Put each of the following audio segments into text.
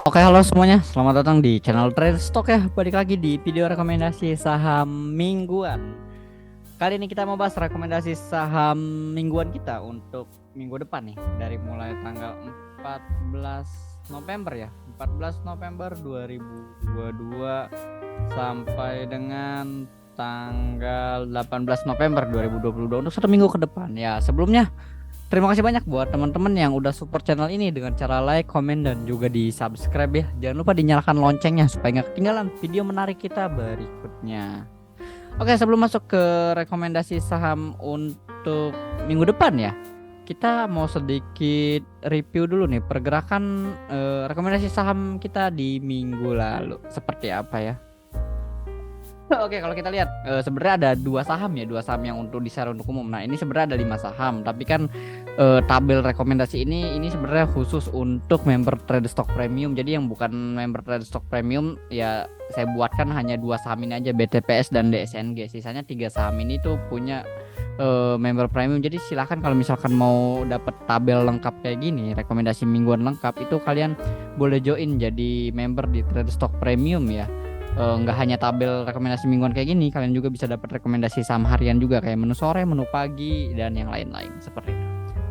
Oke, halo semuanya. Selamat datang di channel Trade Stock ya. Balik lagi di video rekomendasi saham mingguan. Kali ini kita mau bahas rekomendasi saham mingguan kita untuk minggu depan nih. Dari mulai tanggal 14 November ya. 14 November 2022 sampai dengan tanggal 18 November 2022 untuk satu minggu ke depan. Ya, sebelumnya terima kasih banyak buat teman-teman yang udah support channel ini dengan cara like, komen, dan juga di subscribe ya. Jangan lupa dinyalakan loncengnya supaya nggak ketinggalan video menarik kita berikutnya. Oke, sebelum masuk ke rekomendasi saham untuk minggu depan ya, kita mau sedikit review dulu nih pergerakan rekomendasi saham kita di minggu lalu seperti apa ya. Oke, kalau kita lihat sebenarnya ada dua saham yang untuk di share untuk umum. Nah, ini sebenarnya ada 5 saham, tapi kan tabel rekomendasi ini sebenarnya khusus untuk member Trade Stock Premium. Jadi yang bukan member Trade Stock Premium ya saya buatkan hanya 2 saham ini aja, BTPS dan DSNG. Sisanya 3 saham ini tuh punya member premium. Jadi silahkan kalau misalkan mau dapat tabel lengkap kayak gini, rekomendasi mingguan lengkap, itu kalian boleh join jadi member di Trade Stock Premium ya. Nggak hanya tabel rekomendasi mingguan kayak gini, kalian juga bisa dapat rekomendasi saham harian juga kayak menu sore, menu pagi, dan yang lain-lain seperti itu.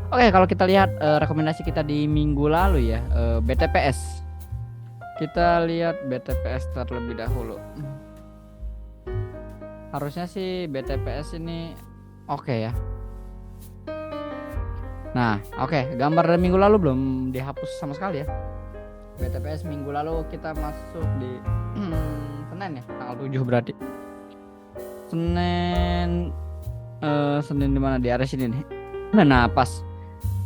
Oke, kalau kita lihat rekomendasi kita di minggu lalu ya, BTPS. Kita lihat BTPS terlebih dahulu. Harusnya sih BTPS ini oke ya. Nah, oke, gambar dari minggu lalu belum dihapus sama sekali ya. BTPS minggu lalu kita masuk di Senin ya, tanggal 7 berarti. Senin di mana, di area sini nih. Nah, pas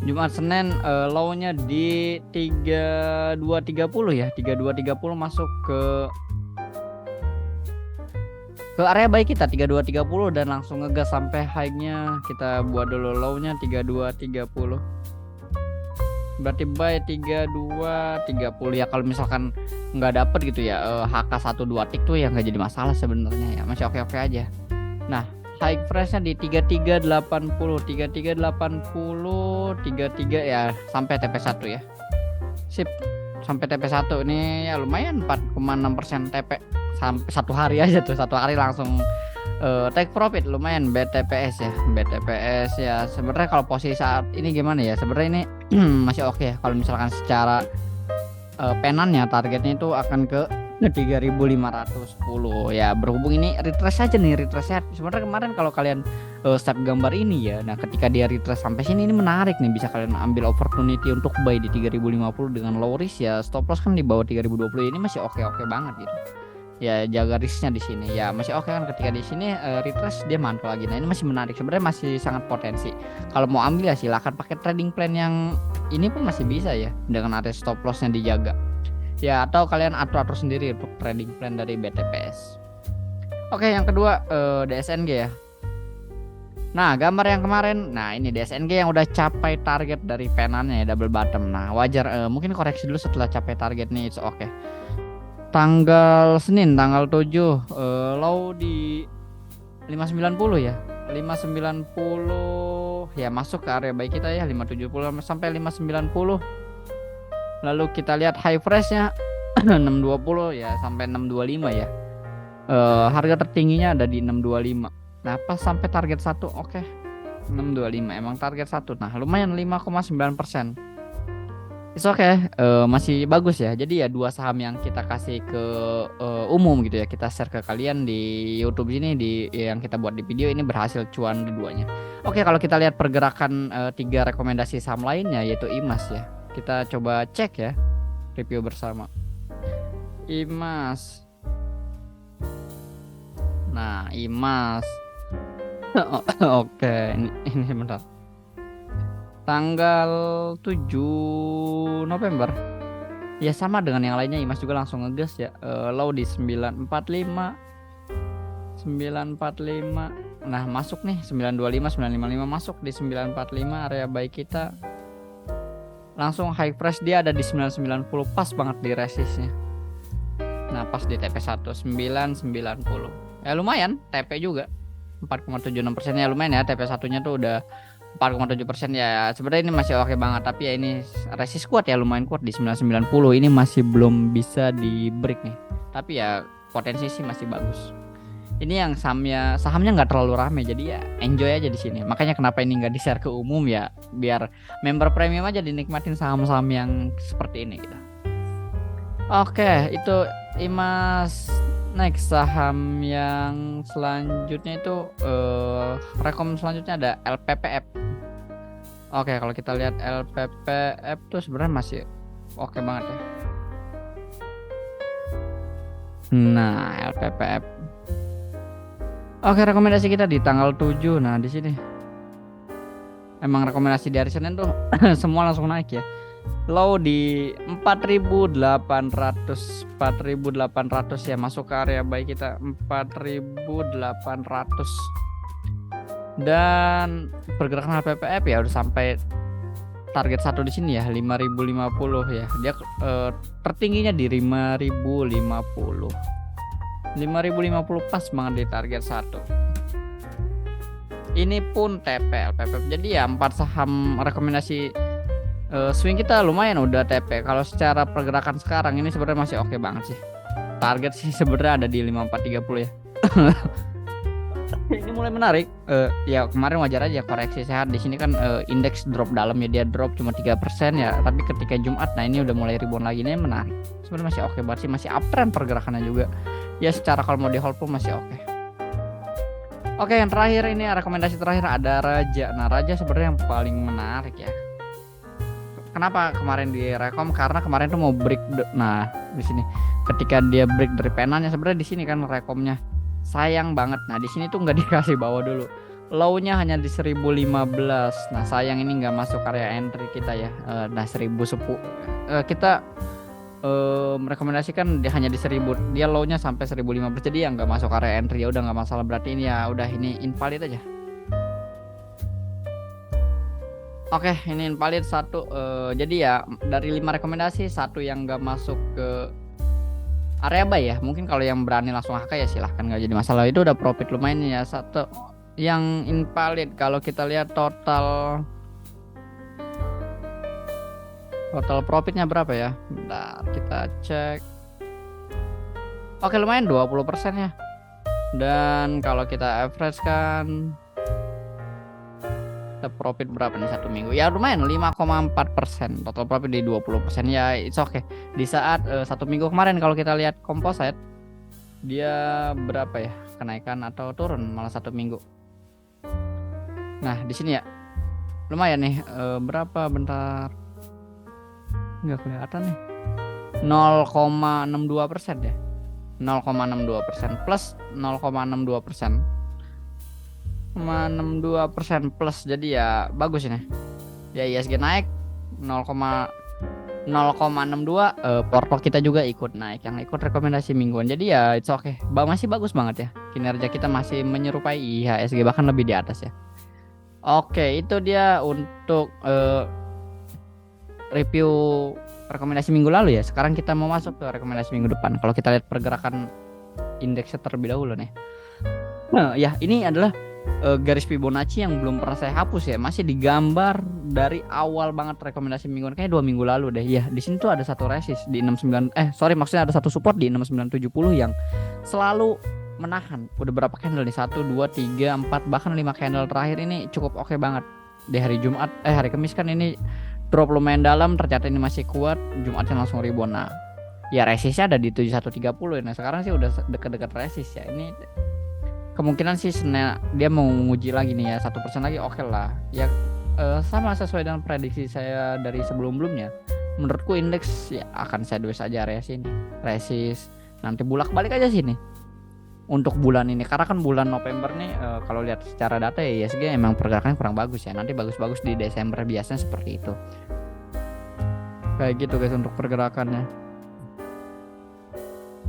Jumat Senin low-nya di 3230 ya. 3230 masuk ke area baik kita 3230 dan langsung ngegas sampai high-nya. Kita buat dulu low-nya 3230. Berarti buy 3230 ya. Kalau misalkan nggak dapet gitu ya HK 12 tik tuh ya nggak jadi masalah sebenarnya ya, masih oke-oke aja. Nah, high price-nya di 3380 ya sampai TP1 ya. Sip, sampai TP1 ini ya lumayan 4,6% TP sampai satu hari aja tuh. Satu hari langsung take profit lumayan BTPS ya. BTPS ya sebenarnya kalau posisi saat ini gimana ya, sebenarnya ini masih oke ya. Kalau misalkan secara penannya targetnya itu akan ke 3510 ya. Berhubung ini retrace aja nih, retrace sebenarnya kemarin kalau kalian step gambar ini ya, nah ketika dia retrace sampai sini ini menarik nih, bisa kalian ambil opportunity untuk buy di 3050 dengan low risk ya. Stop loss kan di bawah 3020, ini masih oke-oke banget gitu ya. Jaga risknya di sini ya, masih oke kan. Ketika di sini retrace dia mantul lagi, nah ini masih menarik sebenarnya, masih sangat potensi. Kalau mau ambil ya silakan pakai trading plan yang ini pun masih bisa ya, dengan area stop lossnya dijaga ya, atau kalian atur sendiri untuk trading plan dari BTPS. Oke, yang kedua DSNG ya. Nah, gambar yang kemarin, nah ini DSNG yang udah capai target dari penannya ya, double bottom. Nah, wajar mungkin koreksi dulu setelah capai target nih, it's oke. Tanggal Senin tanggal 7 low di 590 ya. 590 ya, masuk ke area baik kita ya, 570 sampai 590. Lalu kita lihat high price-nya 620 ya sampai 625 ya. Harga tertingginya ada di 625. Nah, pas sampai target 1 oke. 625 emang target 1. Nah, lumayan 5,9%. It's okay, masih bagus ya. Jadi ya 2 saham yang kita kasih ke umum gitu ya, kita share ke kalian di YouTube ini, di yang kita buat di video ini berhasil cuan keduanya. Oke, kalau kita lihat pergerakan 3 rekomendasi saham lainnya yaitu IMAS ya. Kita coba cek ya, review bersama IMAS. Nah, IMAS. Oke, ini bentar. Tanggal 7 November ya, sama dengan yang lainnya, IMAS juga langsung ngegas ya. Low di 945. Nah, masuk nih 925, 955, masuk di 945 area baik kita. Langsung high price dia ada di 990, pas banget di resistnya. Nah, pas di TP1 990 ya, lumayan TP juga 4,76% ya, lumayan ya. TP1 nya tuh udah 4,7% ya. Sebenarnya ini masih oke banget, tapi ya ini resist kuat ya, lumayan kuat di 990. Ini masih belum bisa di break nih. Tapi ya potensi sih masih bagus. Ini yang sahamnya nggak terlalu rame, jadi ya enjoy aja di sini. Makanya kenapa ini nggak di-share ke umum ya, biar member premium aja dinikmatin saham-saham yang seperti ini gitu. Oke, itu Imas. Next saham yang selanjutnya itu rekom selanjutnya ada LPPF. Oke, kalau kita lihat LPPF tuh sebenarnya masih oke banget ya. Nah, LPPF. Oke, rekomendasi kita di tanggal 7. Nah, di sini. Emang rekomendasi dari Senin tuh semua langsung naik ya. Low di 4.800 ya, masuk ke area buy kita 4.800. Dan pergerakan HPPF ya udah sampai target 1 di sini ya, 5.050 ya. Dia tertingginya di 5.050. 5.050 pas banget di target 1. Ini pun TP LPPF. Jadi ya 4 saham rekomendasi swing kita lumayan udah TP. Kalau secara pergerakan sekarang ini sebenarnya masih oke banget sih. Target sih sebenarnya ada di 5.430 ya. Ini mulai menarik. Ya kemarin wajar aja koreksi sehat di sini kan, indeks drop dalam ya, dia drop cuma 3% ya. Tapi ketika Jumat, nah ini udah mulai rebound lagi, ini menarik. Sebenarnya masih oke banget sih, masih uptrend pergerakannya juga. Ya secara kalau mau di hold pun masih oke. Oke, yang terakhir ini rekomendasi terakhir ada Raja. Nah, Raja sebenarnya yang paling menarik ya. Kenapa kemarin di rekom? Karena kemarin tuh mau break. Nah, di sini ketika dia break dari penanya sebenarnya di sini kan rekomnya. Sayang banget. Nah, di sini tuh nggak dikasih bawah dulu. Low-nya hanya di 1015. Nah, sayang ini nggak masuk area entry kita ya. Nah, 1010. Kita merekomendasikan dia hanya di 1000. Dia low-nya sampai 1015. Jadi ya nggak masuk area entry, ya udah nggak masalah, berarti ini ya udah ini invalid aja. Oke, ini invalid 1. Jadi ya dari 5 rekomendasi 1 yang nggak masuk ke area buy ya. Mungkin kalau yang berani langsung HK ya silahkan, nggak jadi masalah. Itu udah profit lumayan ya. 1 yang invalid. Kalau kita lihat total profitnya berapa ya? Bentar, kita cek. Oke, lumayan 20% ya. Dan kalau kita average kan profit berapa nih 1 minggu? Ya lumayan 5,4%. Total profit di 20% ya, it's okay. Di saat 1 minggu kemarin kalau kita lihat composite, dia berapa ya? Kenaikan atau turun malah 1 minggu. Nah, di sini ya lumayan nih, berapa bentar. Nggak kelihatan nih. 0,62% ya. 0,62% plus 0,62%. 0,62% plus, jadi ya bagus ini. Ya ISG naik 0,62, porto kita juga ikut naik, yang ikut rekomendasi mingguan. Jadi ya it's okay. Masih bagus banget ya. Kinerja kita masih menyerupai IHSG, bahkan lebih di atas ya. Oke, itu dia untuk review rekomendasi minggu lalu ya. Sekarang kita mau masuk ke rekomendasi minggu depan. Kalau kita lihat pergerakan indeksnya terlebih dahulu nih. Nah, ya ini adalah garis Fibonacci yang belum pernah saya hapus ya, masih digambar dari awal banget rekomendasi mingguan, kayak 2 minggu lalu deh ya. Di sini tuh ada satu resist di 69, maksudnya ada satu support di 6970 yang selalu menahan. Udah berapa candle nih? 1 2 3 4 bahkan 5 candle terakhir ini cukup oke banget. Di hari Jumat hari Kamis kan ini drop lumayan dalam, ternyata ini masih kuat. Jumatnya langsung rebound. Nah, ya resistnya ada di 7130. Nah, sekarang sih udah dekat-dekat resist ya. Ini kemungkinan sih dia mau menguji lagi nih ya, 1% lagi oke lah ya. Sama sesuai dengan prediksi saya dari sebelum-sebelumnya, menurutku indeks ya akan sideways aja area sini, resist, nanti bulak balik aja sini untuk bulan ini. Karena kan bulan November nih, kalau lihat secara data ya ISG emang pergerakannya kurang bagus ya. Nanti bagus-bagus di Desember, biasanya seperti itu. Kayak gitu guys untuk pergerakannya.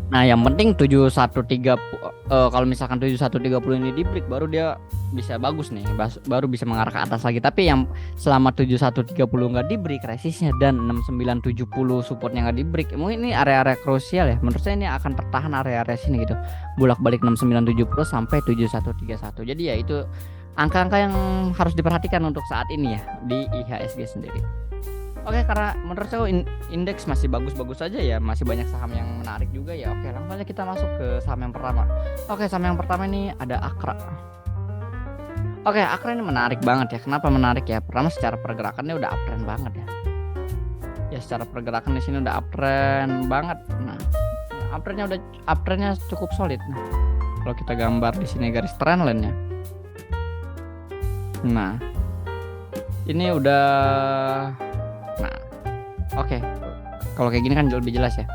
Nah, yang penting 7130, kalau misalkan 7130 ini di break, baru dia bisa bagus nih, baru bisa mengarah ke atas lagi. Tapi yang selama 7130 nggak di break resistnya dan 6970 supportnya nggak di break, mungkin ini area-area krusial ya. Menurut saya ini akan tertahan area-area sini gitu, bolak-balik 6970 sampai 7131. Jadi ya itu angka-angka yang harus diperhatikan untuk saat ini ya di IHSG sendiri. Oke, karena menurut saya indeks masih bagus-bagus saja ya, masih banyak saham yang menarik juga ya. Oke, langsung aja kita masuk ke saham yang pertama. Oke, saham yang pertama ini ada Akra. Oke, Akra ini menarik banget ya. Kenapa menarik ya? Pertama secara pergerakannya udah uptrend banget ya. Ya secara pergerakan di sini udah uptrend banget. Nah, uptrendnya cukup solid. Nah, kalau kita gambar di sini garis trendline-nya. Nah, ini udah. Nah, oke. Kalau kayak gini kan lebih jelas ya.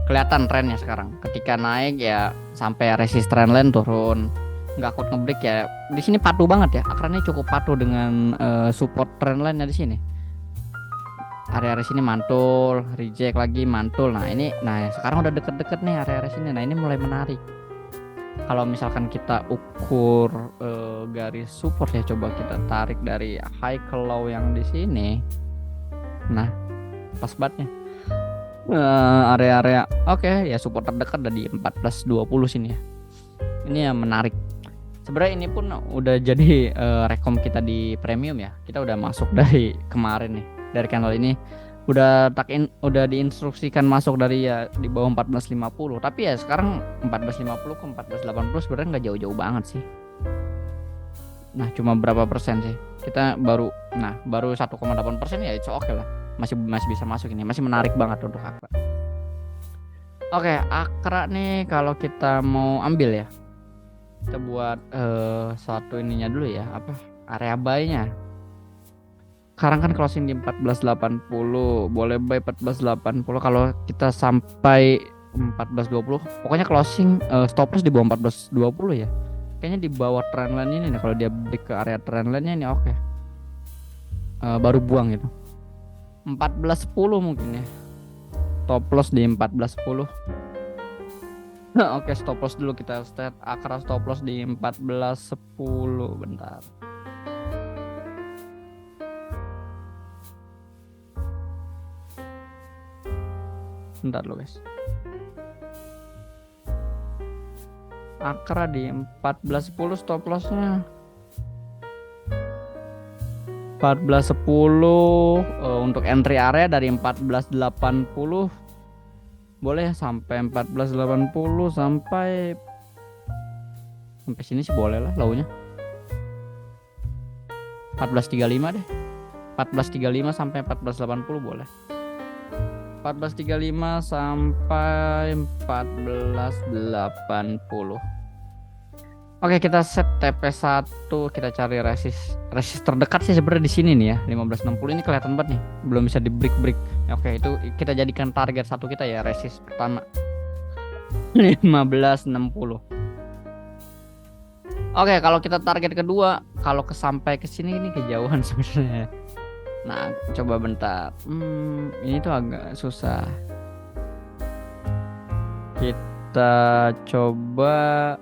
Kelihatan trennya sekarang. Ketika naik ya sampai resist trendline turun. Nggak kuat ngebreak ya. Di sini patuh banget ya. Akra ini cukup patuh dengan support trendline-nya di sini. Area-area sini mantul, reject lagi mantul. Nah sekarang udah deket-deket nih area-area sini. Nah ini mulai menarik. Kalau misalkan kita ukur garis support ya, coba kita tarik dari high ke low yang di sini. Nah pas banget nih. Area-area oke ya, support terdekat ada di 14.20 sini ya. Ini yang menarik. Sebenarnya ini pun udah jadi rekom kita di premium ya. Kita udah masuk dari kemarin nih. Dari candle ini udah diinstruksikan masuk dari ya di bawah 14.50. Tapi ya sekarang 14.50 ke 14.80 sebenarnya nggak jauh-jauh banget sih. Nah cuma berapa persen sih? Kita baru 1,8% ya, itu oke lah. Masih bisa masuk ini. Masih menarik banget untuk Akra. Oke, Akra nih kalau kita mau ambil ya, kita buat satu ininya dulu ya, area buy-nya. Sekarang kan closing di 14.80, boleh buy 14.80. Kalau kita sampai 14.20, pokoknya closing stop loss di bawah 14.20 ya. Kayaknya di bawah trendline ini nih, kalau dia break ke area trendline-nya ini oke. Baru buang gitu. 14.10 mungkin ya. Stop loss di 14.10. Oke, stop loss dulu kita set. Akra stop loss di 14.10. Bentar. Bentar lo guys. Akra di 14.10 stop lossnya. 14.10 untuk entry area dari 14.80. Boleh sampai 14.80 sampai sini sih boleh lah launya. 14.35 deh. 14.35 sampai 14.80 boleh. 14.35 sampai 14.80. Oke, kita set TP1, kita cari resist terdekat sih sebenarnya di sini nih ya. 15.60 ini kelihatan banget nih. Belum bisa di break. Oke, itu kita jadikan target satu kita ya, resist pertama. 15.60. Oke, kalau kita target kedua, kalau sampai ke sini ini kejauhan sebenarnya. Nah, coba bentar. Ini tuh agak susah. Kita coba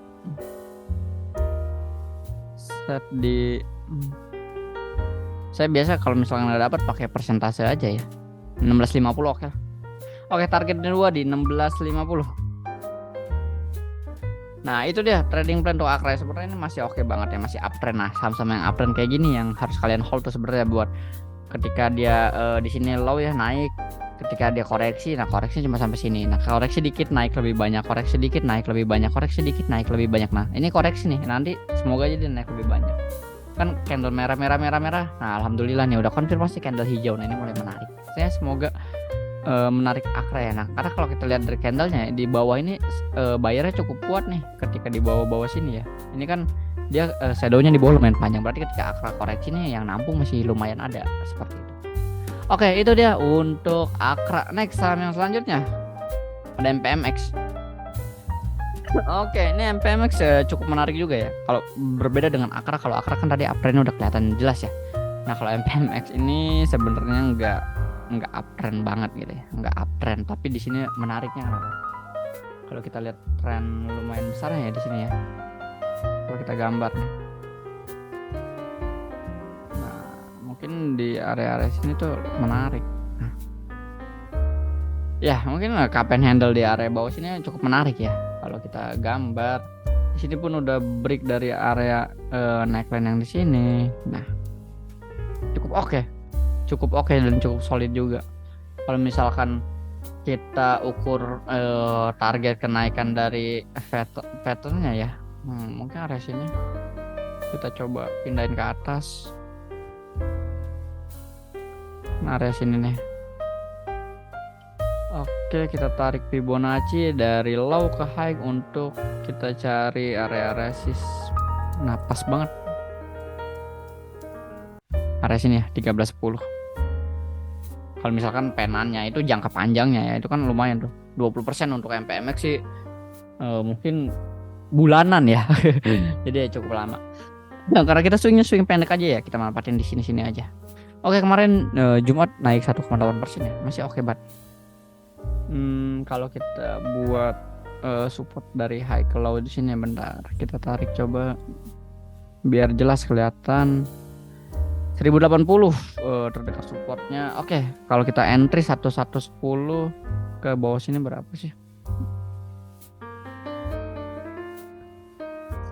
set di saya biasa kalau misalnya nggak dapat pakai persentase aja ya. 16.50 oke. Oke, target kedua di 16.50. Nah, itu dia trading plan untuk Akra. Sebenarnya ini masih oke banget ya, masih uptrend. Nah, saham-saham yang uptrend kayak gini yang harus kalian hold tuh sebenarnya buat ketika dia di sini low ya naik, ketika dia koreksi, nah koreksi cuma sampai sini. Nah, koreksi dikit naik lebih banyak, koreksi dikit naik lebih banyak, koreksi dikit naik lebih banyak. Nah, ini koreksi nih. Nanti semoga aja dia naik lebih banyak. Kan candle merah. Nah, alhamdulillah nih udah konfirmasi candle hijau. Nah, ini mulai menarik. Saya semoga menarik Akra ya. Nah, karena kalau kita lihat dari candlenya di bawah ini bayarnya cukup kuat nih ketika di bawah sini ya. Ini kan dia shadownya di bawah lumayan panjang, berarti ketika Akra koreksi nih yang nampung masih lumayan ada seperti itu. Oke, itu dia untuk Akra. Next saham yang selanjutnya ada MPMX. Oke, ini MPMX cukup menarik juga ya. Kalau berbeda dengan Akra, kalau Akra kan tadi uptrendnya udah kelihatan jelas ya. Nah, kalau MPMX ini sebenarnya nggak uptrend banget gitu ya, nggak uptrend. Tapi di sini menariknya kenapa? Kalau kita lihat tren lumayan besar ya di sini ya. Kalau kita gambar nih. Nah, mungkin di area-area sini tuh menarik. Nah. Ya, mungkin cup and handle di area bawah sini cukup menarik ya. Kalau kita gambar di sini pun udah break dari area neckline yang di sini. Nah, cukup oke dan cukup solid juga. Kalau misalkan kita ukur target kenaikan dari patternnya ya, mungkin area sini kita coba pindahin ke atas. Nah, area sini nih. Oke, kita tarik Fibonacci dari low ke high untuk kita cari area resist. Nah, pas banget. Area sini ya, 1310. Kalau misalkan penannya itu jangka panjangnya ya, itu kan lumayan tuh. 20% untuk MPMX sih mungkin bulanan ya. Jadi ya cukup lama. Nah, karena kita swing pendek aja ya, kita manfaatin di sini-sini aja. Oke, kemarin Jumat naik 1,8% ya. Masih oke banget. Kalau kita buat support dari high ke low di sini, bentar kita tarik coba biar jelas kelihatan. 1080 terdekat supportnya. Oke, kalau kita entry 1110 ke bawah sini berapa sih?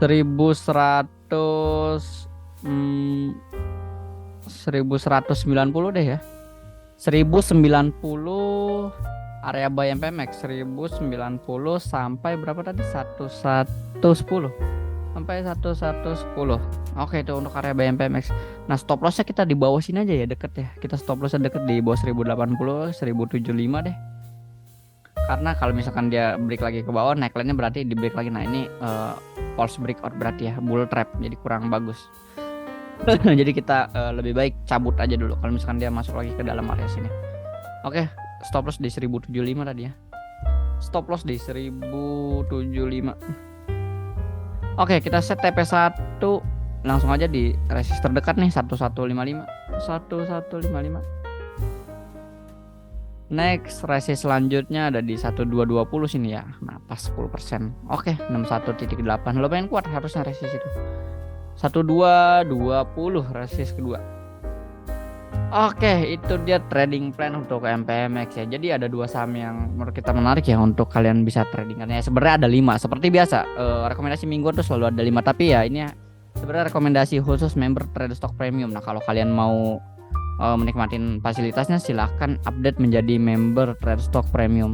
1190 deh ya. 1090 area buy MPMX 1090 sampai berapa tadi? 1110 sampai 1110. Oke, itu untuk area buy MPMX. Nah, stop lossnya kita di bawah sini aja ya, deket ya. Kita stop lossnya deket di bawah 1080, 1075 deh. Karena kalau misalkan dia break lagi ke bawah, neckline-nya berarti di break lagi. Nah, ini false breakout berarti ya, bull trap, jadi kurang bagus. Jadi kita lebih baik cabut aja dulu kalau misalkan dia masuk lagi ke dalam area sini. Oke, stop loss di 1075 tadi ya. Stop loss di 1075. Oke, kita set TP1 langsung aja di resist terdekat nih 1155. 1155. Next, resist selanjutnya ada di 1220 sini ya. Nah, pas 10%. Oke, 61.8. Lumayan kuat harusnya resist itu. 1220 resist kedua. Oke, itu dia trading plan untuk MPMX ya. Jadi ada dua saham yang menurut kita menarik ya untuk kalian bisa trading. Karena ya sebenarnya ada 5. Seperti biasa, rekomendasi mingguan tuh selalu ada 5. Tapi ya ini sebenarnya rekomendasi khusus member Trade Stock Premium. Nah, kalau kalian mau menikmatin fasilitasnya, silahkan update menjadi member Trade Stock Premium.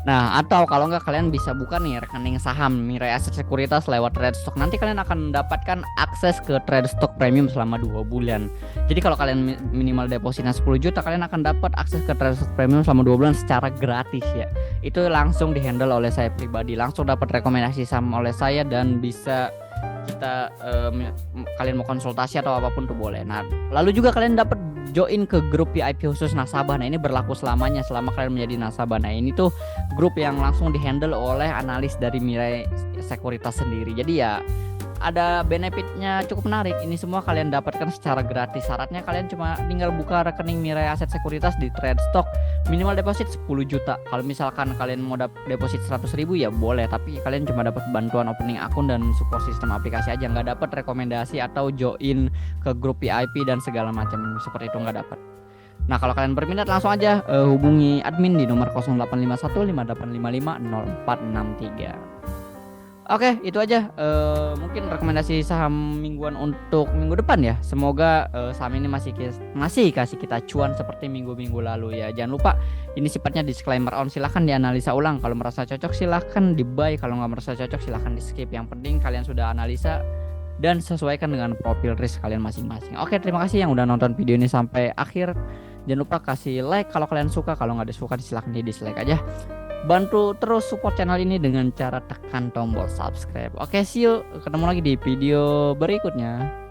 Nah, atau kalau nggak kalian bisa buka nih rekening saham Mirai Aset Sekuritas lewat Trade Stock. Nanti kalian akan mendapatkan akses ke Trade Stock Premium selama 2 bulan. Jadi kalau kalian minimal depositnya 10 juta, kalian akan dapat akses ke Trade Stock Premium selama 2 bulan secara gratis ya. Itu langsung dihandle oleh saya pribadi, langsung dapat rekomendasi saham oleh saya dan bisa kita kalian mau konsultasi atau apapun tuh boleh. Nah, lalu juga kalian dapat join ke grup VIP khusus nasabah. Nah, ini berlaku selamanya selama kalian menjadi nasabah. Nah, ini tuh grup yang langsung dihandle oleh analis dari Mirai Sekuritas sendiri. Jadi ya ada benefitnya cukup menarik. Ini semua kalian dapatkan secara gratis. Syaratnya kalian cuma tinggal buka rekening Mirai Aset Sekuritas di Trade Stock, minimal deposit 10 juta. Kalau misalkan kalian mau deposit 100.000 ya boleh, tapi kalian cuma dapat bantuan opening akun dan support sistem aplikasi aja, nggak dapat rekomendasi atau join ke grup VIP dan segala macam seperti itu, nggak dapat. Nah, kalau kalian berminat langsung aja hubungi admin di nomor 0851 5855 0463. Oke, itu aja mungkin rekomendasi saham mingguan untuk minggu depan ya. Semoga saham ini masih kasih kita cuan seperti minggu-minggu lalu ya. Jangan lupa ini sifatnya disclaimer on, silahkan dianalisa ulang. Kalau merasa cocok silahkan di buy, kalau nggak merasa cocok silahkan di skip. Yang penting kalian sudah analisa dan sesuaikan dengan profil risk kalian masing-masing. Oke, terima kasih yang udah nonton video ini sampai akhir. Jangan lupa kasih like kalau kalian suka, kalau nggak disuka silahkan di dislike aja. Bantu terus support channel ini dengan cara tekan tombol subscribe. Oke, see you. Ketemu lagi di video berikutnya.